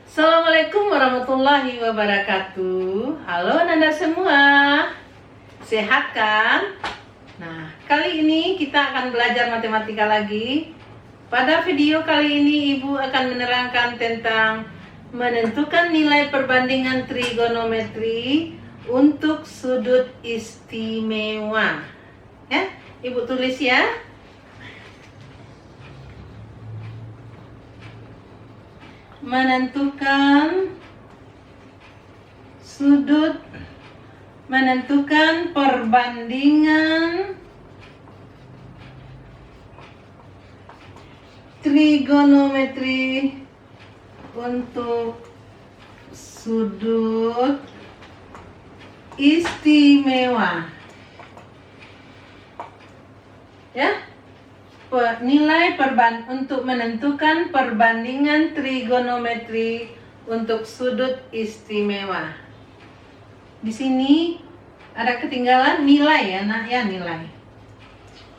Assalamualaikum warahmatullahi wabarakatuh. Halo Nanda semua, sehat kan? Nah, kali ini kita akan belajar matematika lagi. Pada video kali ini Ibu akan menerangkan tentang menentukan nilai perbandingan trigonometri untuk sudut istimewa. Ya, Ibu tulis ya. Menentukan perbandingan trigonometri untuk sudut istimewa. Ya, untuk menentukan perbandingan trigonometri untuk sudut istimewa. Di sini ada ketinggalan nilai ya, nak ya, nilai.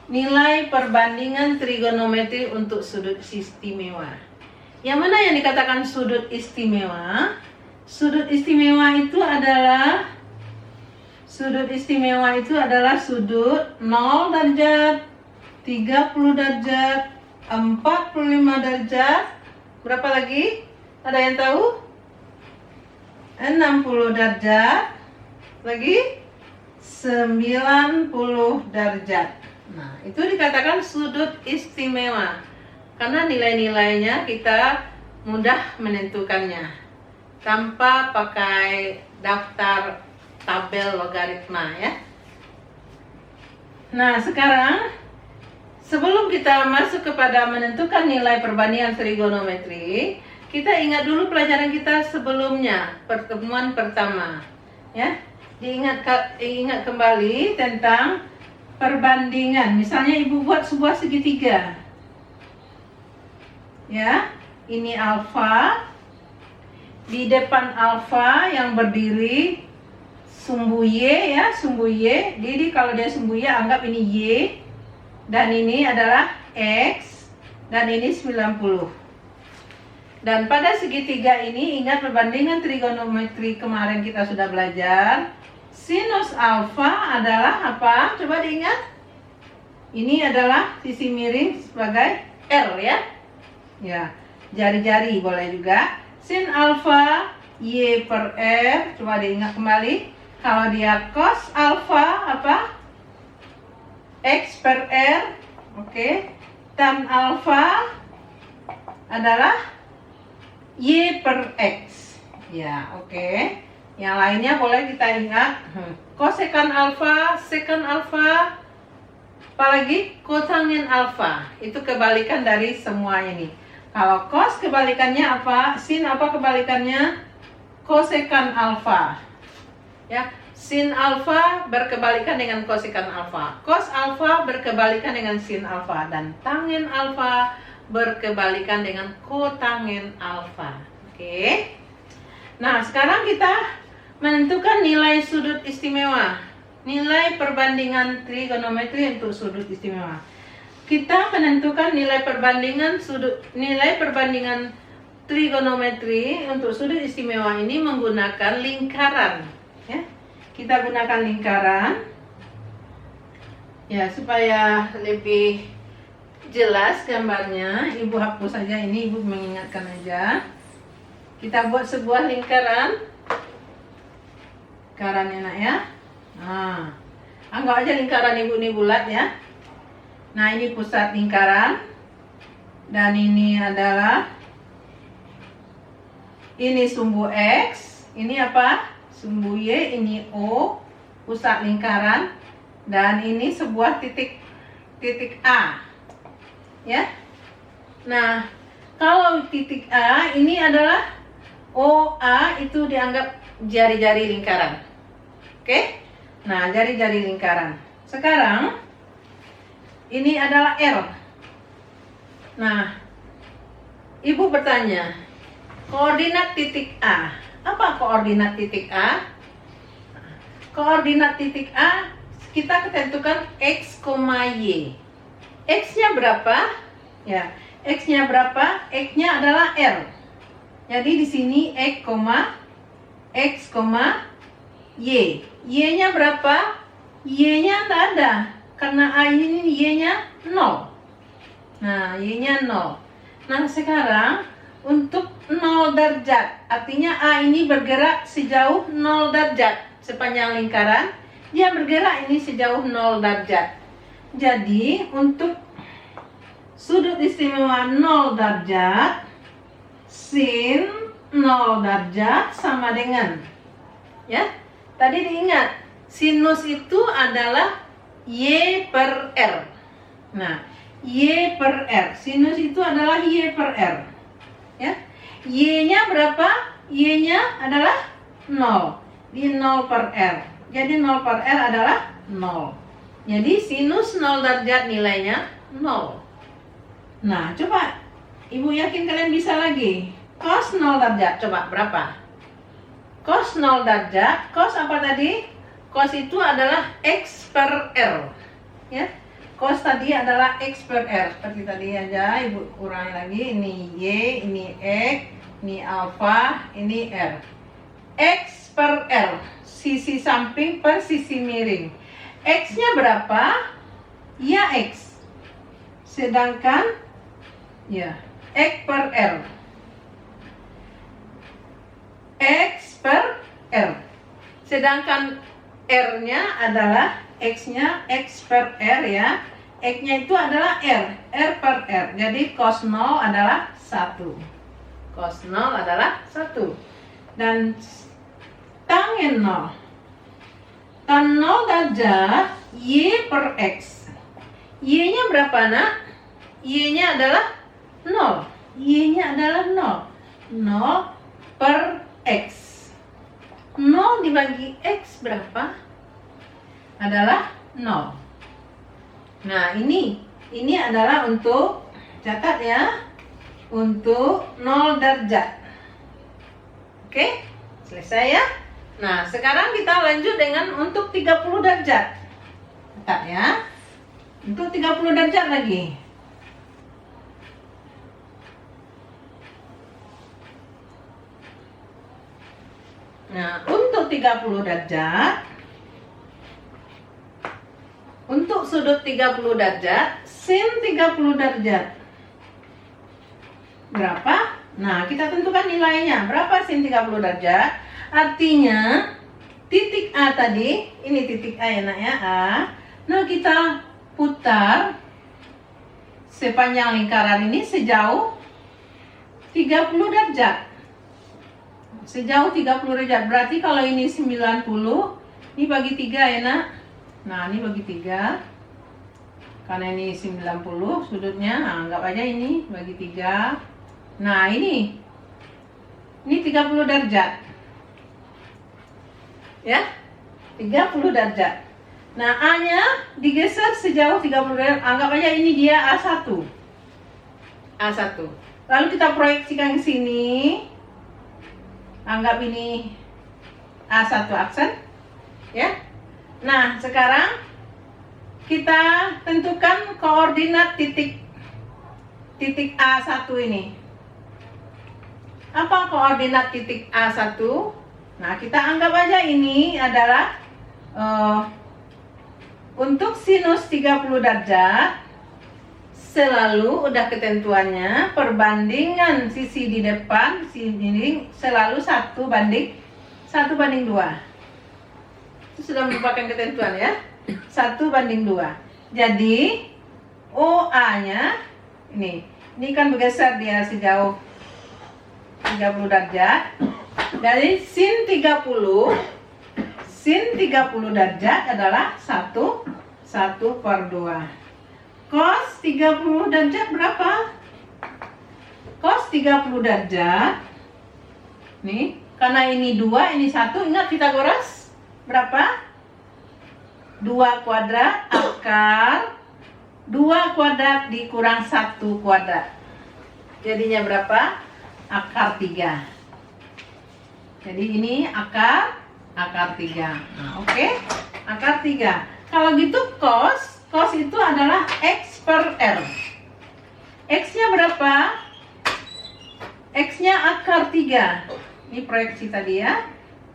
Nilai perbandingan trigonometri untuk sudut istimewa. Yang mana yang dikatakan sudut istimewa? Sudut istimewa itu adalah sudut 0 derajat, 30 derajat, 45 derajat, berapa lagi? Ada yang tahu? 60 derajat, lagi 90 derajat. Nah, itu dikatakan sudut istimewa karena nilai-nilainya kita mudah menentukannya tanpa pakai daftar tabel logaritma ya. Nah, sekarang sebelum kita masuk kepada menentukan nilai perbandingan trigonometri, kita ingat dulu pelajaran kita sebelumnya, pertemuan pertama. Ya, ingat kembali tentang perbandingan. Misalnya Ibu buat sebuah segitiga. Ya, ini alfa. Di depan alfa yang berdiri sumbu Y ya, sumbu Y. Jadi kalau dia sumbu Y, anggap ini Y. Dan ini adalah X, dan ini 90. Dan pada segitiga ini, ingat perbandingan trigonometri kemarin kita sudah belajar. Sinus alfa adalah apa? Coba diingat. Ini adalah sisi miring sebagai R ya. Ya, jari-jari boleh juga. Sin alfa Y per R, coba diingat kembali. Kalau dia cos alfa apa? X per R, oke. Tan alfa adalah Y per X. Ya, oke. Yang lainnya boleh kita ingat. Kosekan alfa, sekan alfa, apalagi kotangin alfa. Itu kebalikan dari semua ini. Kalau cos kebalikannya apa? Sin apa kebalikannya? Kosekan alfa. Ya. Sin alfa berkebalikan dengan kosekan alfa. Cos alfa berkebalikan dengan sin alfa. Dan tangen alfa berkebalikan dengan kotangen alfa. Oke. Nah, sekarang kita menentukan nilai sudut istimewa. Nilai perbandingan trigonometri untuk sudut istimewa. Kita menentukan nilai perbandingan trigonometri untuk sudut istimewa ini menggunakan lingkaran. Ya. Kita gunakan lingkaran ya supaya lebih jelas gambarnya. Ibu hapus saja ini, Ibu mengingatkan aja. Kita buat sebuah lingkaran enak ya. Nah, anggap aja lingkaran Ibu ini bulat ya. Nah, ini pusat lingkaran. Dan ini adalah sumbu X. Ini apa? Sumbu Y, ini O, pusat lingkaran, dan ini sebuah titik A. Ya. Nah, kalau titik A ini adalah OA, itu dianggap jari-jari lingkaran. Oke? Nah, jari-jari lingkaran. Sekarang ini adalah R. Nah, Ibu bertanya, koordinat titik A. Apa koordinat titik A? Koordinat titik A kita tentukan X, Y. X-nya berapa? Ya, X-nya berapa? X-nya adalah R. Jadi di sini X, Y. Y-nya berapa? Y-nya tidak ada. Karena A ini Y-nya 0. Nah, Y-nya 0. Nah, sekarang untuk 0 derajat. Artinya A ini bergerak sejauh 0 derajat. Sepanjang lingkaran, dia bergerak ini sejauh 0 derajat. Jadi, untuk sudut istimewa 0 derajat, sin 0 derajat sama dengan, ya, tadi diingat, sinus itu adalah Y per R. Nah, Y per R, sinus itu adalah Y per R, ya. Y-nya berapa? Y-nya adalah 0, di 0 per R. Jadi 0 per R adalah 0. Jadi sinus 0 derajat nilainya 0. Nah, coba Ibu yakin kalian bisa lagi. Cos 0 derajat, coba berapa? Cos 0 derajat, cos apa tadi? Cos itu adalah X per R, ya. Cos tadi adalah X per R. Seperti tadi aja, Ibu ulangi lagi. Ini Y, ini X, ini alfa, ini R. X per R, sisi samping per sisi miring. X-nya berapa? Ya X. Sedangkan, ya, X per R. X per R. Sedangkan R-nya adalah X-nya X per R, ya. X-nya itu adalah R, R per R. Jadi cos 0 adalah 1. Cos 0 adalah 1. Dan tangent 0. Tan 0 derajat Y per X. Y-nya berapa, nak? Y-nya adalah 0. Y-nya adalah 0. 0 per X. 0 dibagi X berapa? Adalah 0. Nah, ini adalah untuk, catat ya, untuk 0 derajat. Oke, selesai ya. Nah, sekarang kita lanjut dengan untuk 30 derajat. Catat ya. Untuk 30 derajat lagi. Nah, untuk 30 derajat, untuk sudut 30 derajat, sin 30 derajat berapa? Nah, kita tentukan nilainya. Berapa sin 30 derajat? Artinya, titik A tadi, ini titik A ya, nak ya, A. Nah, kita putar sepanjang lingkaran ini sejauh 30 derajat. Sejauh 30 derajat. Berarti kalau ini 90, ini bagi 3 ya, nak. Nah, ini bagi 3. Karena ini 90 sudutnya, nah, anggap aja ini bagi 3. Nah, ini 30 derajat. Ya, 30 derajat. Nah, A-nya digeser sejauh 30 derajat. Anggap aja ini dia A1. A1. Lalu kita proyeksikan ke sini. Anggap ini A1 aksen. Ya. Nah, sekarang kita tentukan koordinat titik A1 ini. Apa koordinat titik A1? Nah, kita anggap aja ini adalah untuk sinus 30 derajat selalu udah ketentuannya perbandingan sisi di depan sini selalu 1 banding 2. Itu sudah merupakan ketentuan ya. 1 banding 2. Jadi OA-nya ini kan bergeser dia sejauh 30 derajat. Dari sin 30 derajat adalah 1 per 2. Cos 30 derajat berapa? Cos 30 derajat. Nih, karena ini 2, ini 1. Ingat Pythagoras? Berapa? 2 kuadrat akar 2 kuadrat dikurang 1 kuadrat. Jadinya berapa? Akar 3. Jadi ini akar 3. Nah, oke. Akar 3. Kalau gitu cos itu adalah X per R. X-nya berapa? X-nya akar 3. Ini proyeksi tadi ya.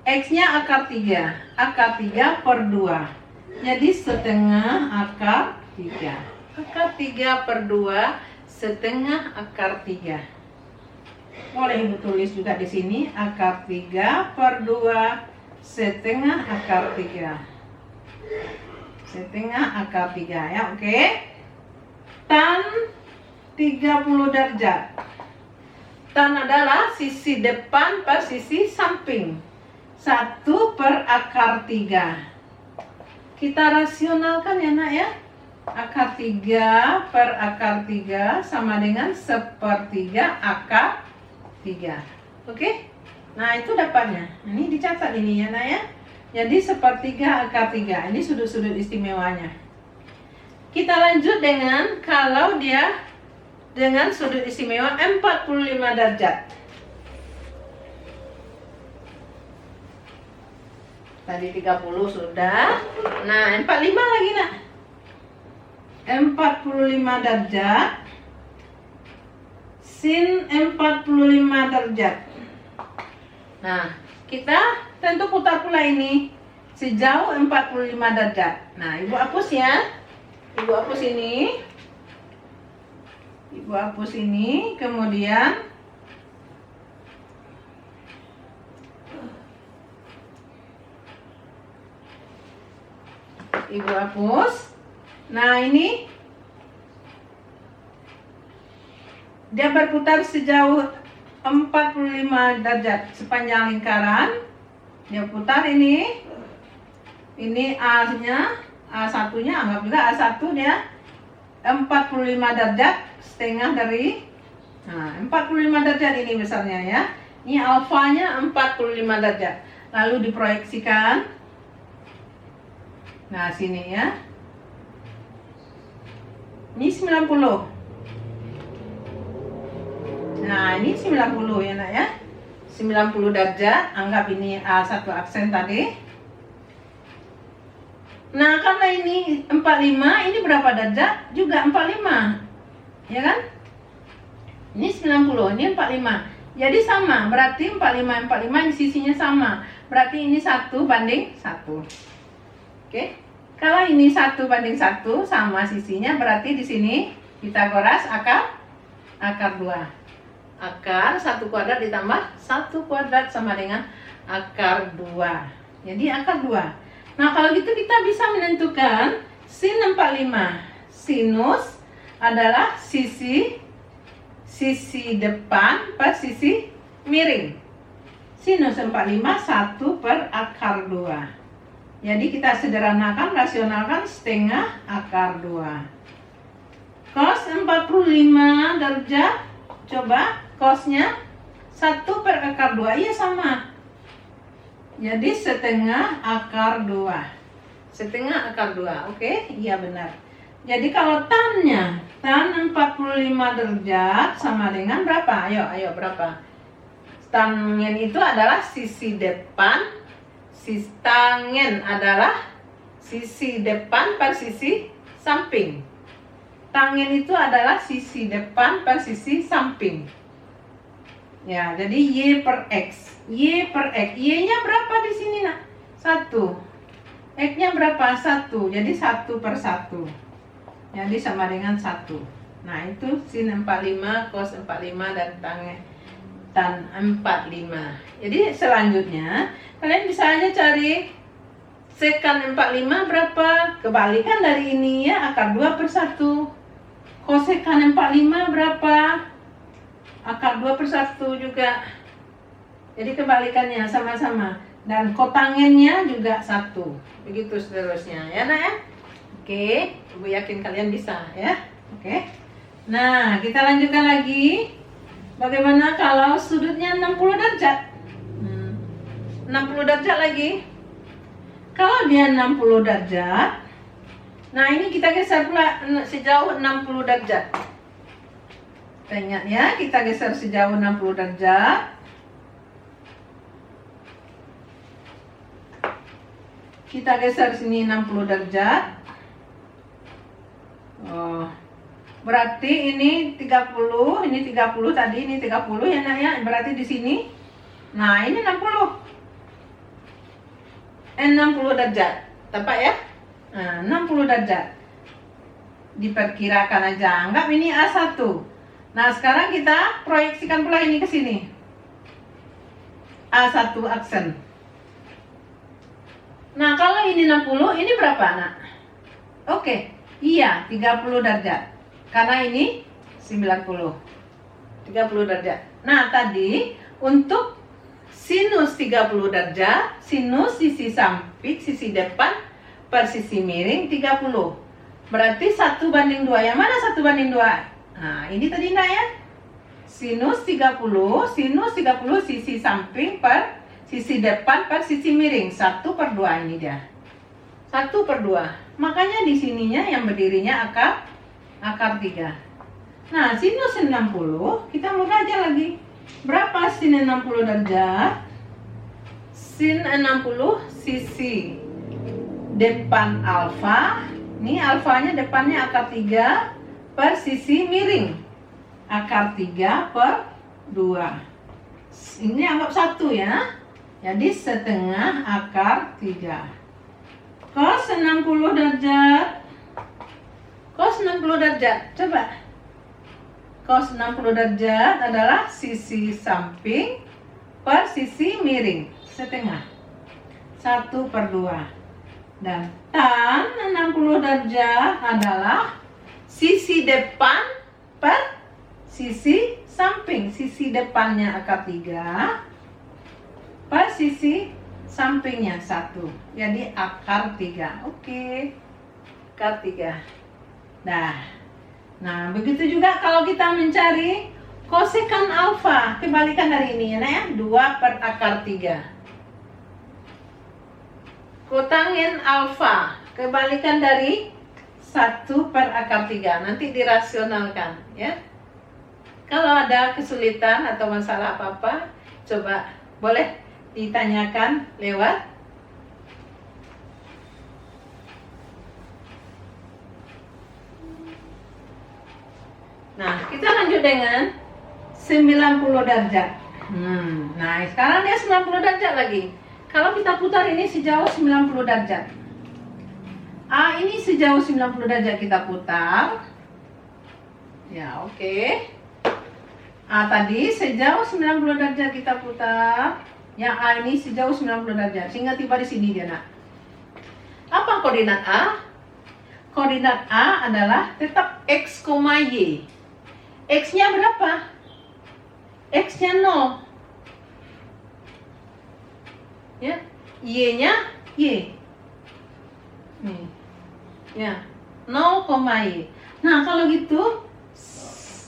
X-nya akar 3. Akar 3 per 2. Jadi setengah akar 3. Akar 3 per 2 setengah akar 3. Boleh Ibu tulis juga di sini akar 3 per 2 setengah akar 3. Setengah akar 3 ya, oke. Tan 30 derajat. Tan adalah sisi depan per sisi samping. 1 per akar 3. Kita rasionalkan ya nak ya. Akar 3 per akar 3 sama dengan 1/3 akar 3. Oke? Nah itu dapatnya. Ini dicatat ini ya nak ya. Jadi 1/3 akar 3. Ini sudut-sudut istimewanya. Kita lanjut dengan kalau dia dengan sudut istimewa 45 derajat. Tadi 30 sudah. Nah, 45 lagi nak. 45 derajat. Sin 45 derajat. Nah, kita tentu putar pula ini sejauh 45 derajat. Nah, Ibu hapus ya. Ibu hapus ini. Ibu hapus ini, kemudian Ibu hapus. Nah, ini dia berputar sejauh 45 derajat sepanjang lingkaran. Dia putar ini. Ini A-nya, A1-nya anggap juga A1 dia 45 derajat setengah dari 45 derajat ini besarnya ya. Ini alfanya 45 derajat. Lalu diproyeksikan. Nah, sini ya. Ini 90. Nah, ini 90 ya nak ya. 90 derajat, anggap ini A1 aksen tadi. Nah, karena ini 45, ini berapa derajat? Juga 45. Ya kan? Ini 90, ini 45. Jadi sama, berarti 45 ini sisinya sama. Berarti ini 1 banding 1. Oke. Kalau ini 1 banding 1 sama sisinya, berarti di sini Pitagoras akar 2. Akar 1 kuadrat ditambah 1 kuadrat sama dengan akar 2. Jadi akar 2. Nah, kalau gitu kita bisa menentukan sin 45. Sinus adalah sisi depan per sisi miring. Sinus 45 1 per akar 2. Jadi kita sederhanakan, rasionalkan setengah akar 2. Cos 45 derajat. Coba cosnya 1 per akar 2. Iya sama. Jadi setengah akar 2. Setengah akar 2. Oke? Iya benar. Jadi kalau tannya, tan 45 derajat sama dengan berapa? Ayo berapa? Tangen itu adalah sisi depan. Tangen adalah sisi depan per sisi samping. Tangen itu adalah sisi depan per sisi samping. Ya, jadi Y per X. Y per X. Y-nya berapa di sini nak? 1. X-nya berapa? 1. Jadi 1 per 1. Jadi sama dengan 1. Nah, itu sin 45, cos 45, dan tan 45. Jadi selanjutnya, kalian bisa aja cari sekan 45 berapa? Kebalikan dari ini ya, akar 2 per 1. Kosekan 45 berapa? Akar 2 per 1 juga. Jadi kebalikannya sama-sama. Dan kotangennya juga 1. Begitu seterusnya ya nak ya. Oke, Ibu yakin kalian bisa ya. Oke. Nah, kita lanjutkan lagi. Bagaimana kalau sudutnya 60 derajat? 60 derajat lagi. Kalau dia 60 derajat, nah ini kita geser pula sejauh 60 derajat. Kita ingat ya, kita geser sejauh 60 derajat. Kita geser sini 60 derajat. Oh, Berarti ini 30, ini 30 tadi, ini 30 ya nak ya. Berarti di sini. Nah, ini 60. 60 derajat. Tepat ya? Nah, 60 derajat. Diperkirakan aja. Anggap ini A1. Nah, sekarang kita proyeksikan pula ini ke sini. A1 aksen. Nah, kalau ini 60, ini berapa, nak? Oke. Iya, 30 derajat. Karena ini 90. 30 derajat. Nah, tadi untuk sinus 30 derajat, sinus sisi samping, sisi depan per sisi miring 30. Berarti 1/2. Yang mana 1/2? Nah, ini tadi nak ya. Sinus 30 sisi samping per sisi depan per sisi miring. 1/2 ini dia. 1/2. Makanya di sininya yang berdirinya akar 3. Nah, sinus 60, kita mudah aja lagi. Berapa sin 60 derajat? Sin 60 sisi depan alfa. Ini alfanya depannya akar 3 per sisi miring. Akar 3/2. Ini anggap 1 ya. Jadi setengah akar 3. Cos 60 derajat. Cos 60 derajat. Coba. Cos 60 derajat adalah sisi samping per sisi miring. Setengah. 1/2. Dan tan 60 derajat adalah sisi depan per sisi samping. Sisi depannya akar 3 per sisi sampingnya 1. Jadi akar 3. Oke. Akar 3. Nah, begitu juga kalau kita mencari kosekan alfa. Kebalikan dari ini ya, 2/akar 3. Kotangin alfa, kebalikan dari 1/akar 3. Nanti dirasionalkan ya. Kalau ada kesulitan atau masalah apa-apa, coba boleh ditanyakan lewat Nah, kita lanjut dengan 90 derajat. Nah, sekarang dia 90 derajat lagi. Kalau kita putar ini sejauh 90 derajat. Ini sejauh 90 derajat kita putar. Ya, oke. Tadi sejauh 90 derajat kita putar. Yang A ini sejauh 90 derajat. Sehingga tiba di sini dia, nak. Apa koordinat A? Koordinat A adalah tetap X, Y. X-nya berapa? X-nya 0. Ya, Y-nya Y. Nih. Ya, 0, Y. Nah, kalau gitu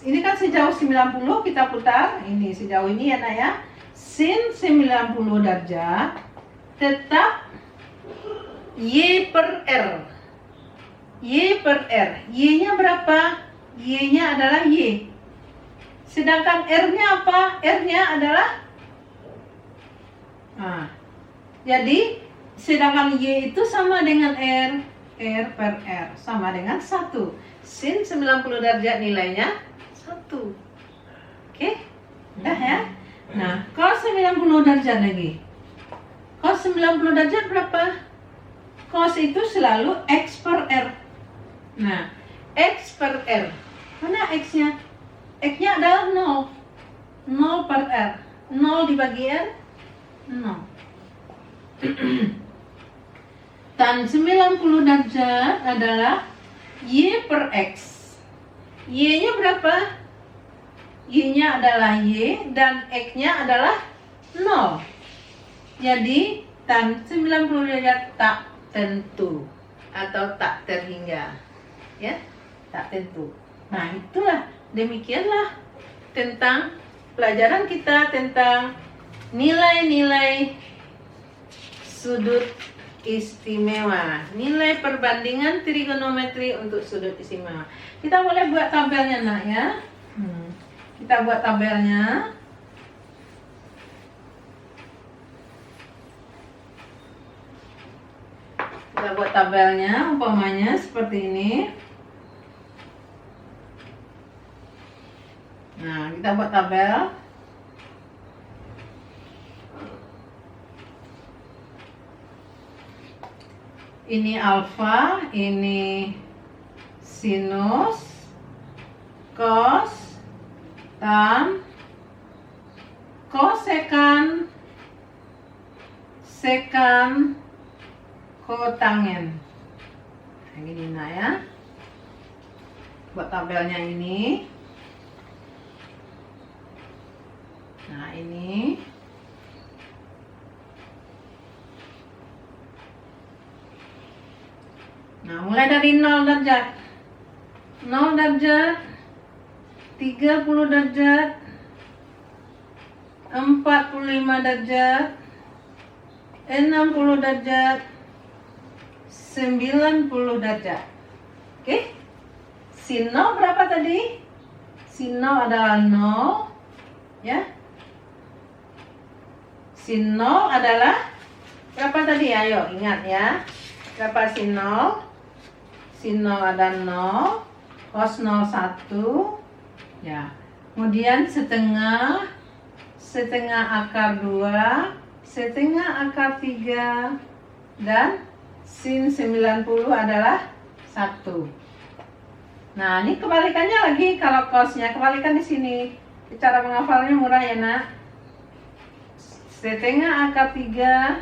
ini kan sejauh 90 kita putar. Ini sejauh ini ya, nak ya. Sin 90 derajat tetap Y/R. Y/R. Y-nya berapa? Y-nya adalah Y. Sedangkan R-nya apa? R-nya adalah jadi sedangkan Y itu sama dengan R. R/R sama dengan 1. Sin 90 derajat nilainya 1. Oke? Udah ya? Nah, cos 90 derajat lagi. Cos 90 derajat berapa? Cos itu selalu X/R. Nah, X/R. Mana X-nya? X-nya adalah 0. 0/R. 0 dibagi R, 0. Tan 90 derajat adalah Y/X. Y-nya berapa? Y-nya adalah Y dan X-nya adalah 0. Jadi tan 90 derajat tak tentu atau tak terhingga. Ya, tak tentu. Nah, itulah, demikianlah tentang pelajaran kita tentang nilai-nilai sudut istimewa, nilai perbandingan trigonometri untuk sudut istimewa. Kita boleh buat tabelnya, nak ya. Kita buat tabelnya. Kita buat tabelnya, umpamanya seperti ini. kita buat tabel. Ini alfa, ini sinus, cos, tan, kosekan, sekan, kotangen. Nah, gini ya. Buat tabelnya ini. Nah, ini. Nah, mulai dari 0 derajat. 0 derajat, 30 derajat, 45 derajat, 60 derajat, 90 derajat. Oke? Sin 0 berapa tadi? Sin 0 adalah 0. Ya. Sin 0 adalah berapa tadi? Ayo ingat ya. Berapa sin 0? Sin 0 ada 0, cos 0 1. Ya. Kemudian setengah akar 2, setengah akar 3, dan sin 90 adalah 1. Nah, ini kebalikannya lagi. Kalau cosnya kebalikan di sini. Cara menghafalnya murah ya, nak. Setengah akar 3,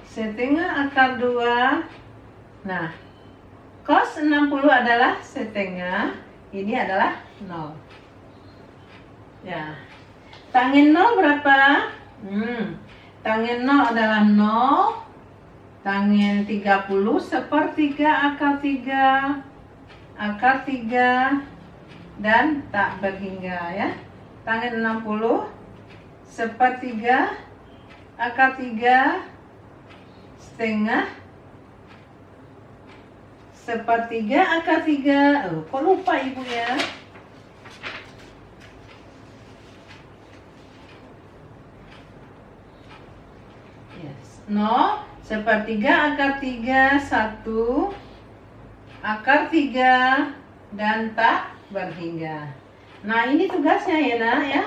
setengah akar 2. Nah, cos 60 adalah setengah, ini adalah 0. Ya. Tangin 0 berapa? Tangin 0 adalah 0. Tangin 30 sepertiga akar 3. Akar 3 dan tak berhingga ya. Tangin 60 sepertiga akar 3 setengah sepertiga akar 3. Kok lupa ibu ya? Yes. 0 sepertiga akar 3 1 akar 3 dan tak berhingga. Nah, ini tugasnya ya, nak ya.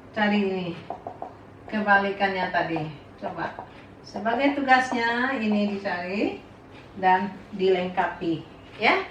Cari ini kebalikannya tadi. Coba. Sebagai tugasnya ini dicari dan dilengkapi ya.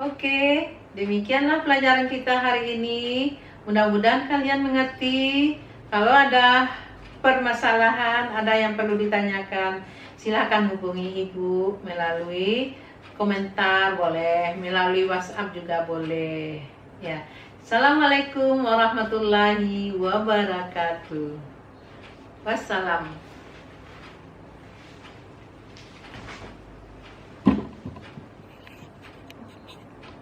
Oke, demikianlah pelajaran kita hari ini. Mudah-mudahan kalian mengerti. Kalau ada permasalahan, ada yang perlu ditanyakan, silahkan hubungi ibu melalui komentar, boleh melalui WhatsApp juga boleh ya. Assalamualaikum warahmatullahi wabarakatuh. Wassalam.